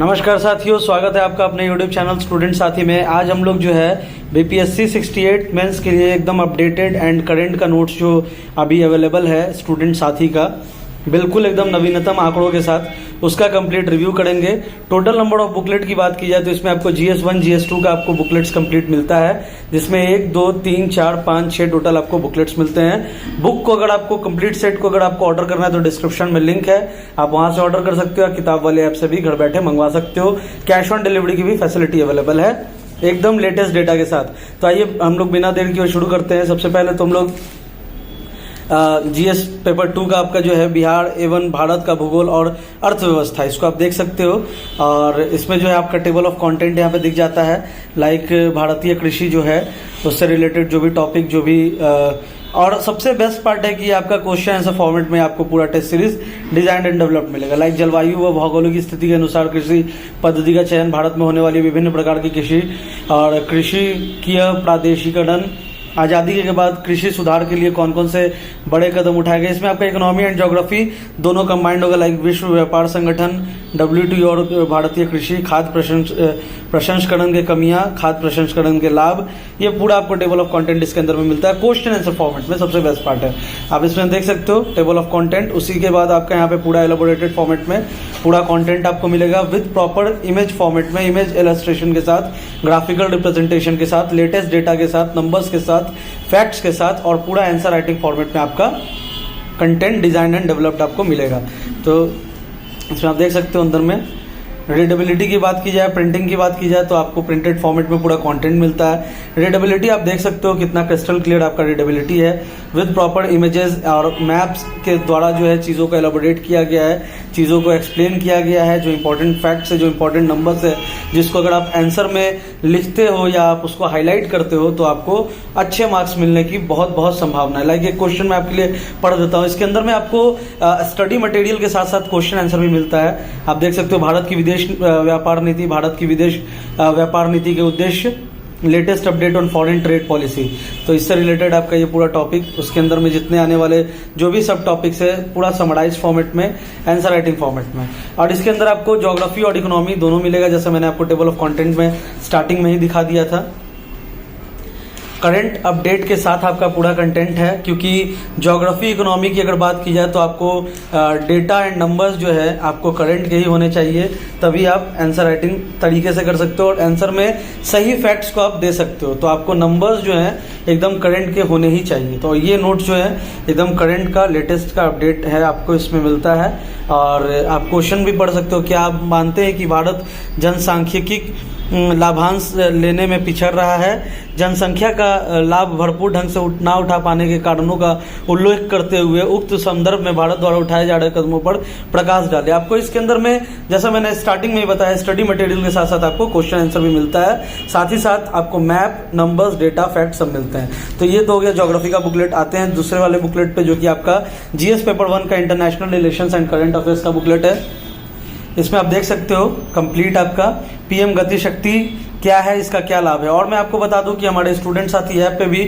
नमस्कार साथियों, स्वागत है आपका अपने YouTube चैनल स्टूडेंट साथी में। आज हम लोग जो है BPSC 68 मेंस के लिए एकदम अपडेटेड एंड करंट का नोट्स जो अभी अवेलेबल है स्टूडेंट साथी का, बिल्कुल एकदम नवीनतम आंकड़ों के साथ, उसका कंप्लीट रिव्यू करेंगे। टोटल नंबर ऑफ बुकलेट की बात की जाए तो इसमें आपको GS1 GS2 का आपको बुकलेट्स कंप्लीट मिलता है, जिसमें 1 2 3 4 5 6 टोटल आपको बुकलेट्स मिलते हैं। बुक को अगर आपको कंप्लीट सेट को अगर आपको ऑर्डर करना है तो डिस्क्रिप्शन में लिंक है, आप वहां से ऑर्डर कर सकते हो या किताब वाले ऐप से भी घर बैठे मंगवा सकते हो। कैश ऑन डिलीवरी की भी फैसिलिटी अवेलेबल है एकदम लेटेस्ट डेटा के साथ। तो आइए हम लोग बिना देर किए शुरू करते हैं। सबसे पहले तो हम लोग GS पेपर 2 का आपका जो है बिहार एवं भारत का भूगोल और अर्थव्यवस्था, इसको आप देख सकते हो। और इसमें जो है आपका टेबल ऑफ कंटेंट यहाँ पे दिख जाता है, लाइक भारतीय कृषि जो है उससे रिलेटेड जो भी टॉपिक जो भी और सबसे बेस्ट पार्ट है कि आपका क्वेश्चन आंसर फॉर्मेट में आपको पूरा test series design and develop मिलेगा। लाइक जलवायु व भौगोलिक स्थिति के अनुसार कृषि पद्धति का चयन, भारत में होने वाली विभिन्न प्रकार की कृषि और कृषि की प्रादेशिकरण, आज़ादी के बाद कृषि सुधार के लिए कौन कौन से बड़े कदम उठाए गए। इसमें आपका इकोनॉमी एंड ज्योग्राफी दोनों कंबाइंड होगा, लाइक विश्व व्यापार संगठन WTO और भारतीय कृषि, खाद्य प्रसंस्करण के कमियां, खाद्य प्रसंस्करण के लाभ, ये पूरा आपको टेबल ऑफ कंटेंट इसके अंदर में मिलता है क्वेश्चन आंसर फॉर्मेट में। सबसे बेस्ट पार्ट है, आप इसमें देख सकते हो टेबल ऑफ कंटेंट। उसी के बाद आपका यहाँ पे पूरा एलोबोरेटेड फॉर्मेट में पूरा कंटेंट आपको मिलेगा विद प्रॉपर इमेज फॉर्मेट में, इमेज इलस्ट्रेशन के साथ, ग्राफिकल रिप्रेजेंटेशन के साथ, लेटेस्ट डेटा के साथ, नंबर्स के साथ, फैक्ट्स के साथ, और पूरा आंसर राइटिंग फॉर्मेट में आपका कंटेंट डिजाइन एंड डेवलप्ड आपको मिलेगा। तो इसमें आप देख सकते हो अंदर में रीडेबिलिटी की बात की जाए, प्रिंटिंग की बात की जाए तो आपको प्रिंटेड फॉर्मेट में पूरा कंटेंट मिलता है। रीडेबिलिटी आप देख सकते हो कितना क्रिस्टल क्लियर आपका रीडेबिलिटी है, विद प्रॉपर इमेजेस और मैप्स के द्वारा जो है चीज़ों को एलोबोरेट किया गया है, चीज़ों को एक्सप्लेन किया गया है, जो इंपॉर्टेंट फैक्ट्स है, जो इंपॉर्टेंट नंबर्स है, जिसको अगर आप आंसर में लिखते हो या आप उसको हाईलाइट करते हो तो आपको अच्छे मार्क्स मिलने की बहुत बहुत संभावना है। लाइक एक क्वेश्चन मैं आपके लिए पढ़ देता हूँ, इसके अंदर में आपको स्टडी मटेरियल के साथ साथ क्वेश्चन आंसर भी मिलता है। आप देख सकते हो भारत की विदेश व्यापार नीति, भारत की विदेश व्यापार नीति के उद्देश्य, latest update on foreign trade policy, तो इससे रिलेटेड आपका ये पूरा टॉपिक, उसके अंदर में जितने आने वाले जो भी सब टॉपिक्स है पूरा समराइज फॉर्मेट में, आंसर राइटिंग फॉर्मेट में। और इसके अंदर आपको ज्योग्राफी और इकोनॉमी दोनों मिलेगा, जैसे मैंने आपको टेबल ऑफ कंटेंट में स्टार्टिंग में ही दिखा दिया था। करंट अपडेट के साथ आपका पूरा कंटेंट है, क्योंकि ज्योग्राफी इकोनॉमी की अगर बात की जाए तो आपको डेटा एंड नंबर्स जो है आपको करंट के ही होने चाहिए, तभी आप आंसर राइटिंग तरीके से कर सकते हो और आंसर में सही फैक्ट्स को आप दे सकते हो। तो आपको नंबर्स जो है एकदम करंट के होने ही चाहिए। तो ये नोट जो है एकदम करंट का लेटेस्ट का अपडेट है, आपको इसमें मिलता है। और आप क्वेश्चन भी पढ़ सकते हो, क्या आप मानते हैं कि भारत जनसांख्यिकी लाभांश लेने में पिछड़ रहा है? जनसंख्या का लाभ भरपूर ढंग से ना उठा पाने के कारणों का उल्लेख करते हुए उक्त संदर्भ में भारत द्वारा उठाए जा रहे कदमों पर प्रकाश डाले। आपको इसके अंदर में, जैसा मैंने स्टार्टिंग में ही बताया, स्टडी मटेरियल के साथ साथ आपको क्वेश्चन आंसर भी मिलता है, साथ ही साथ आपको मैप, नंबर्स, डेटा, फैक्ट सब मिलते हैं। तो ये तो हो गया ज्योग्राफी का बुकलेट। आते हैं दूसरे वाले बुकलेट पे, जो कि आपका GS पेपर 1 का international relations and current affairs का बुकलेट है। इसमें आप देख सकते हो कंप्लीट आपका PM गति शक्ति क्या है, इसका क्या लाभ है। और मैं आपको बता दूं कि हमारे स्टूडेंट साथी ऐप पे भी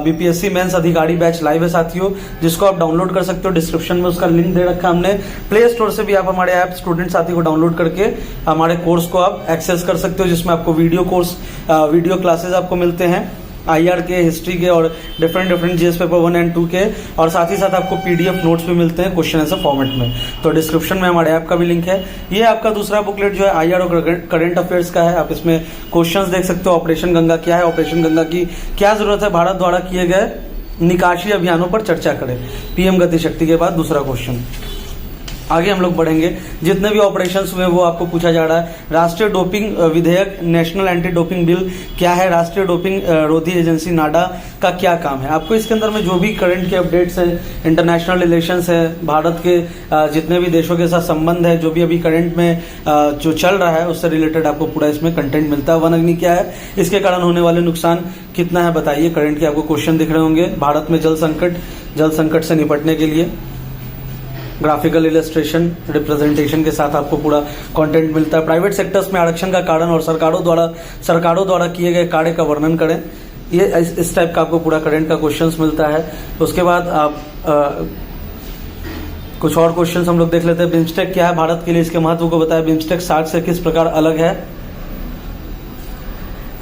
BPSC मेंस अधिकारी बैच लाइव है साथियों, जिसको आप डाउनलोड कर सकते हो। डिस्क्रिप्शन में उसका लिंक दे रखा हमने, प्ले स्टोर से भी आप हमारे ऐप स्टूडेंट साथी को डाउनलोड करके हमारे कोर्स को आप एक्सेस कर सकते हो, जिसमें आपको वीडियो क्लासेस आपको मिलते हैं IR के, हिस्ट्री के और डिफरेंट GS पेपर 1 एंड 2 के, और साथ ही साथ आपको PDF नोट्स भी मिलते हैं क्वेश्चन आंसर फॉर्मेट में। तो डिस्क्रिप्शन में हमारे ऐप का भी लिंक है। ये आपका दूसरा बुकलेट जो है IR और करंट अफेयर्स का है। आप इसमें क्वेश्चंस देख सकते हो। ऑपरेशन गंगा क्या है, ऑपरेशन गंगा की क्या जरूरत है, भारत द्वारा किए गए निकासी अभियानों पर चर्चा करें। PM गति शक्ति के बाद दूसरा क्वेश्चन। आगे हम लोग बढ़ेंगे, जितने भी ऑपरेशंस हुए वो आपको पूछा जा रहा है। राष्ट्रीय डोपिंग विधेयक, नेशनल एंटी डोपिंग बिल क्या है, राष्ट्रीय डोपिंग रोधी एजेंसी नाडा का क्या काम है। आपको इसके अंदर में जो भी करंट के अपडेट्स है, इंटरनेशनल रिलेशंस है, भारत के जितने भी देशों के साथ संबंध है, जो भी अभी करंट में जो चल रहा है उससे रिलेटेड आपको पूरा इसमें कंटेंट मिलता है। वन अग्नि क्या है, इसके कारण होने वाले नुकसान कितना है बताइए। करंट के आपको क्वेश्चन दिख रहे होंगे। भारत में जल संकट से निपटने के लिए ग्राफिकल इलस्ट्रेशन रिप्रेजेंटेशन के साथ आपको पूरा कंटेंट मिलता है। प्राइवेट सेक्टर्स में आरक्षण का कारण और सरकारों द्वारा किए गए कार्य का वर्णन करें। ये इस टाइप का आपको पूरा करंट का क्वेश्चंस मिलता है। उसके बाद आप कुछ और क्वेश्चंस हम लोग देख लेते हैं। बिम्स्टेक क्या है, भारत के लिए इसके महत्व को बताया। बिम्स्टेक सार्क से किस प्रकार अलग है।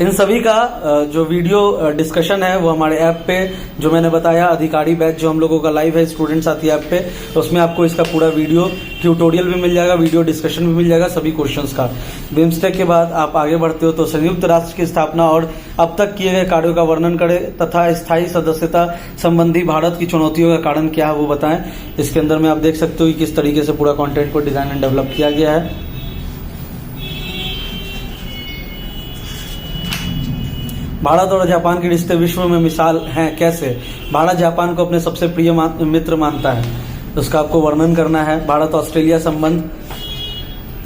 इन सभी का जो वीडियो डिस्कशन है वो हमारे ऐप पे जो मैंने बताया अधिकारी बैच जो हम लोगों का लाइव है स्टूडेंट साथी ऐप पे, उसमें आपको इसका पूरा वीडियो ट्यूटोरियल भी मिल जाएगा, वीडियो डिस्कशन भी मिल जाएगा सभी क्वेश्चंस का। बिम्स्टेक के बाद आप आगे बढ़ते हो तो संयुक्त राष्ट्र की स्थापना और अब तक किए गए कार्यों का वर्णन करें तथा स्थायी सदस्यता संबंधी भारत की चुनौतियों का कारण क्या है वो बताएं। इसके अंदर में आप देख सकते हो कि किस तरीके से पूरा कॉन्टेंट को डिजाइन एंड डेवलप किया गया है। भारत और जापान के रिश्ते विश्व में मिसाल हैं, कैसे। भारत जापान को अपने सबसे प्रिय मित्र मानता है, उसका आपको वर्णन करना है। भारत ऑस्ट्रेलिया संबंध,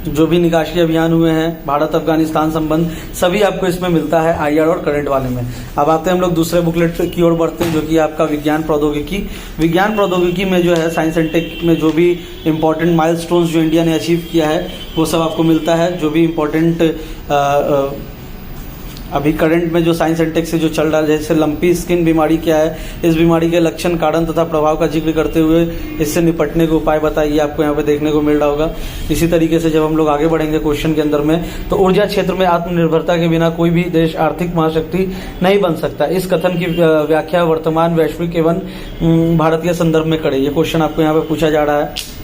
जो भी निकासी अभियान हुए हैं, भारत अफगानिस्तान संबंध, सभी आपको इसमें मिलता है आईआर और करंट वाले में। अब आते हैं हम लोग दूसरे बुकलेट की ओर बढ़ते हैं जो कि आपका विज्ञान प्रौद्योगिकी। विज्ञान प्रौद्योगिकी में जो है साइंस एंड टेक में जो भी इंपॉर्टेंट माइलस्टोन्स जो इंडिया ने अचीव किया है वो सब आपको मिलता है। जो भी इंपॉर्टेंट अभी करंट में जो साइंस एंड टेक से जो चल रहा है, जैसे लंपी स्किन बीमारी क्या है, इस बीमारी के लक्षण, कारण तथा प्रभाव का जिक्र करते हुए इससे निपटने के उपाय बताइए, आपको यहाँ पे देखने को मिल रहा होगा। इसी तरीके से जब हम लोग आगे बढ़ेंगे क्वेश्चन के अंदर में, तो ऊर्जा क्षेत्र में आत्मनिर्भरता के बिना कोई भी देश आर्थिक महाशक्ति नहीं बन सकता। इस कथन की व्याख्या वर्तमान वैश्विक एवं भारतीय संदर्भ में करें। ये क्वेश्चन आपको यहाँ पे पूछा जा रहा है।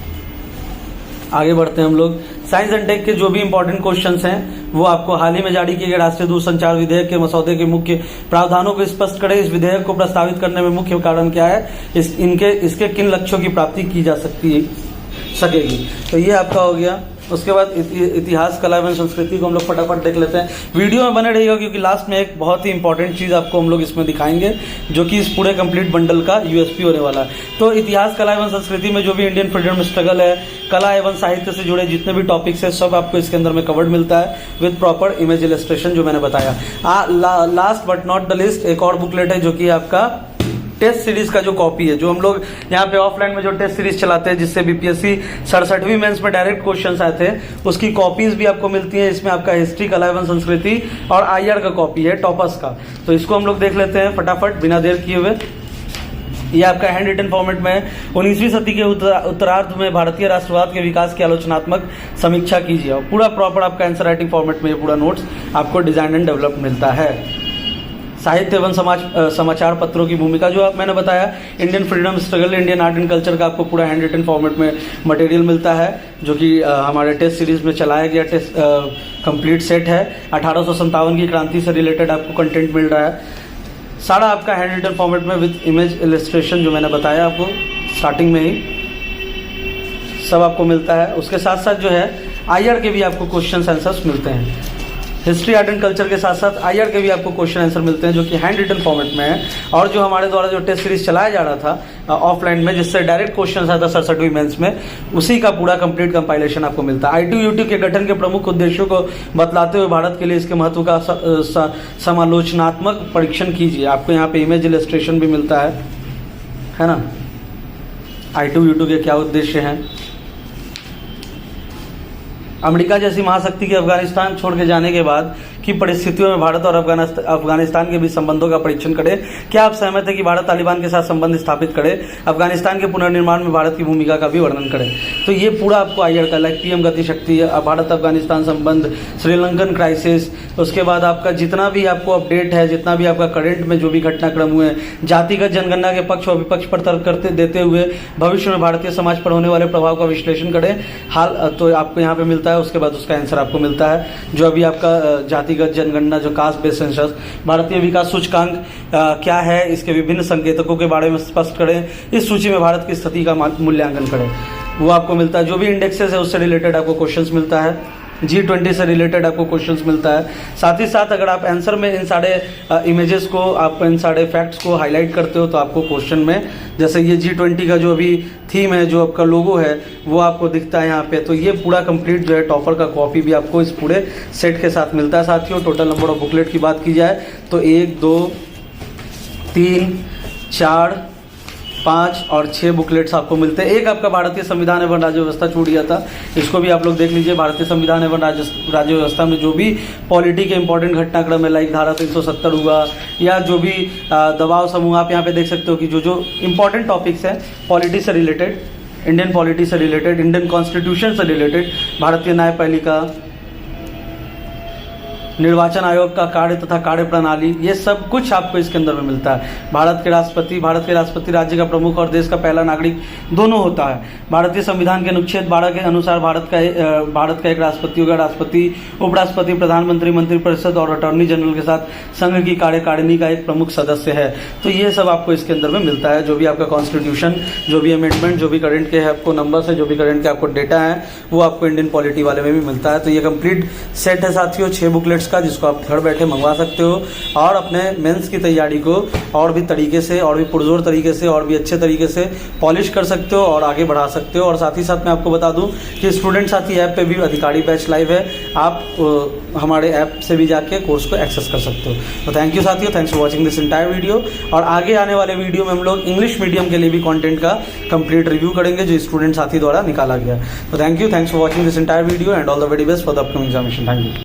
आगे बढ़ते हैं हम लोग। साइंस एंड टेक के जो भी इंपॉर्टेंट क्वेश्चंस हैं वो आपको हाल ही में जारी किए गए राष्ट्रीय दूरसंचार विधेयक के मसौदे के मुख्य प्रावधानों को स्पष्ट करें। इस विधेयक को प्रस्तावित करने में मुख्य कारण क्या है, इसके किन लक्ष्यों की प्राप्ति की जा सकेगी। तो ये आपका हो गया। उसके बाद इतिहास, कला एवं संस्कृति को हम लोग फटाफट देख लेते हैं। वीडियो में बने रहिएगा क्योंकि लास्ट में एक बहुत ही इंपॉर्टेंट चीज़ आपको हम लोग इसमें दिखाएंगे जो कि इस पूरे कंप्लीट बंडल का यूएसपी होने वाला है। तो इतिहास, कला एवं संस्कृति में जो भी इंडियन फ्रीडम स्ट्रगल है, कला एवं साहित्य से जुड़े जितने भी टॉपिक्स है सब आपको इसके अंदर में कवर्ड मिलता है विद प्रॉपर इमेज इलस्ट्रेशन जो मैंने बताया। Last but not the list एक और बुकलेट है जो कि आपका टेस्ट सीरीज का जो कॉपी है, जो हम लोग यहाँ पे ऑफलाइन में जो टेस्ट सीरीज चलाते हैं जिससे बीपीएससी 67वीं मेंस में डायरेक्ट क्वेश्चंस आए थे, उसकी कॉपीज भी आपको मिलती है। इसमें आपका हिस्ट्री, कला एवं संस्कृति और आईआर का कॉपी है टॉपर्स का। तो इसको हम लोग देख लेते हैं फटाफट बिना देर किए हुए। ये आपका हैंड रिटन फॉर्मेट में है। 19वीं सदी के उत्तरार्ध में भारतीय राष्ट्रवाद के विकास की आलोचनात्मक समीक्षा कीजिए। और पूरा प्रॉपर आपका आंसर राइटिंग फॉर्मेट में ये पूरा नोट्स आपको डिजाइन एंड डेवलप मिलता है। साहित्य एवं समाचार पत्रों की भूमिका जो मैंने बताया, Indian freedom struggle, Indian art and culture का आपको पूरा हैंड रिटन फॉर्मेट में मटेरियल मिलता है जो कि हमारे टेस्ट सीरीज में चलाया गया टेस्ट कंप्लीट सेट है। 1857 की क्रांति से रिलेटेड आपको कंटेंट मिल रहा है सारा आपका हैंड रिटन फॉर्मेट में विद इमेज इलस्ट्रेशन जो मैंने बताया आपको स्टार्टिंग में ही सब आपको मिलता है। उसके साथ साथ जो है आईआर के भी आपको क्वेश्चन आंसर्स मिलते हैं। हिस्ट्री, आर्ट एंड कल्चर के साथ साथ आईआर के भी आपको क्वेश्चन आंसर मिलते हैं जो कि हैंड रिटन फॉर्मेट में है। और जो हमारे द्वारा जो टेस्ट सीरीज चलाया जा रहा था ऑफलाइन में जिससे डायरेक्ट क्वेश्चन आता था 67वीं मेंस में, उसी का पूरा कंप्लीट कंपाइलेशन आपको मिलता है। आईटीयूटी के गठन के प्रमुख उद्देश्यों को बतलाते हुए भारत के लिए इसके महत्व का समालोचनात्मक परीक्षण कीजिए। आपको यहाँ पे इमेज इलस्ट्रेशन भी मिलता है ना। आईटीयूटी के क्या उद्देश्य हैं। अमेरिका जैसी महाशक्ति के अफगानिस्तान छोड़ के जाने के बाद की परिस्थितियों में भारत और अफगानिस्तान के बीच संबंधों का परीक्षण करें। क्या आप सहमत हैं कि भारत तालिबान के साथ संबंध स्थापित करे। अफगानिस्तान के पुनर्निर्माण में भारत की भूमिका का भी वर्णन करें। तो ये पूरा आपको आईआर का लाइक पीएम गति शक्ति, भारत अफगानिस्तान संबंध, श्रीलंकन क्राइसिस, उसके बाद आपका जितना भी आपको अपडेट है, जितना भी आपका करंट में जो भी घटनाक्रम हुए, जातिगत जनगणना के पक्ष और विपक्ष पर तर्क करते देते हुए भविष्य में भारतीय समाज पर होने वाले प्रभाव का विश्लेषण करें। हाल तो आपको यहाँ पे मिलता है। उसके बाद उसका आंसर आपको मिलता है जो अभी आपका जातिगत जनगणना जो कास्ट बेस्ड सेंसस, भारतीय विकास सूचकांक क्या है, इसके विभिन्न संकेतकों के बारे में स्पष्ट करें। इस सूची में भारत की स्थिति का मूल्यांकन करें, वो आपको मिलता है। जो भी इंडेक्सेस है उससे रिलेटेड आपको क्वेश्चंस मिलता है। G20 से रिलेटेड आपको क्वेश्चंस मिलता है। साथ ही साथ अगर आप आंसर में इन सारे इमेजेस को, आप इन सारे फैक्ट्स को हाईलाइट करते हो तो आपको क्वेश्चन में, जैसे ये G20 का जो अभी थीम है, जो आपका लोगो है, वो आपको दिखता है यहाँ पे। तो ये पूरा कंप्लीट जो है टॉपर का कॉपी भी आपको इस पूरे सेट के साथ मिलता है। साथियों, टोटल नंबर ऑफ बुकलेट की बात की जाए तो 1, 2, 3, 4, 5 और 6 बुकलेट्स आपको मिलते हैं। एक आपका भारतीय संविधान एवं राज्य व्यवस्था छूट गया था, इसको भी आप लोग देख लीजिए। भारतीय संविधान एवं राज्य व्यवस्था में जो भी पॉलिटी के इंपॉर्टेंट घटनाक्रम है, लाइक धारा 370 हुआ या जो भी दबाव समूह, आप यहाँ पे देख सकते हो कि जो इंपॉर्टेंट टॉपिक्स हैं पॉलिटी से रिलेटेड इंडियन पॉलिटी से रिलेटेड, इंडियन कॉन्स्टिट्यूशन से रिलेटेड, भारतीय न्यायपालिका, निर्वाचन आयोग का कार्य तथा कार्य प्रणाली, ये सब कुछ आपको इसके अंदर में मिलता है। भारत के राष्ट्रपति राज्य का प्रमुख और देश का पहला नागरिक दोनों होता है। भारतीय संविधान के अनुच्छेद 12 के अनुसार भारत का एक राष्ट्रपति होगा, राष्ट्रपति, उपराष्ट्रपति, प्रधानमंत्री, मंत्रिपरिषद और अटॉर्नी जनरल के साथ संघ की कार्यकारिणी का एक प्रमुख सदस्य है। तो ये सब आपको इसके अंदर में मिलता है। जो भी आपका कॉन्स्टिट्यूशन, जो भी अमेंडमेंट, जो भी करंट के आपको नंबर्स है, जो भी करंट के आपको डेटा है, वो आपको इंडियन पॉलिटी वाले में भी मिलता है। तो ये कंप्लीट सेट है साथियों 6 बुकलेट्स का, जिसको आप घर बैठे मंगवा सकते हो और अपने मेंस की तैयारी को और भी तरीके से, और भी पुरजोर तरीके से, और भी अच्छे तरीके से पॉलिश कर सकते हो और आगे बढ़ा सकते हो। और साथ ही साथ मैं आपको बता दूं कि स्टूडेंट साथी ऐप पे भी अधिकारी बैच लाइव है, आप हमारे ऐप से भी जाके कोर्स को एक्सेस कर सकते हो। तो थैंक यू साथियों, thanks for watching this entire video. और आगे आने वाले वीडियो में हम लोग इंग्लिश मीडियम के लिए भी कंटेंट का कंप्लीट रिव्यू करेंगे जो स्टूडेंट साथी द्वारा निकाला गया। तो thank you, thanks for watching this entire video and all the very best for the upcoming examination. Thank you.